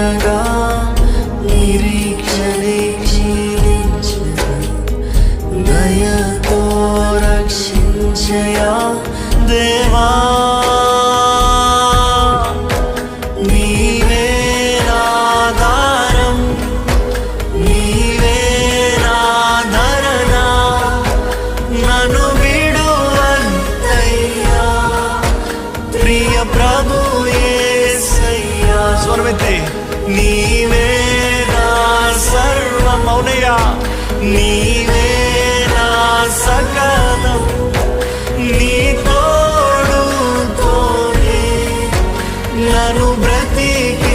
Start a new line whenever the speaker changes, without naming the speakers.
ఉండగా నిరీక్షణే క్షీణించగా దయతో రక్షించయా దేవా. నీవే నాధారం, నీవే నాధరణ, నన్ను విడువద్దయ్యా ప్రియ ప్రభు యేసయ్యా. స్వరమెత్తి నీవే నా సర్వం అవునయ్యా, నీవే నా సకలం, నీ తోడుతోనే నన్ను బ్రతికి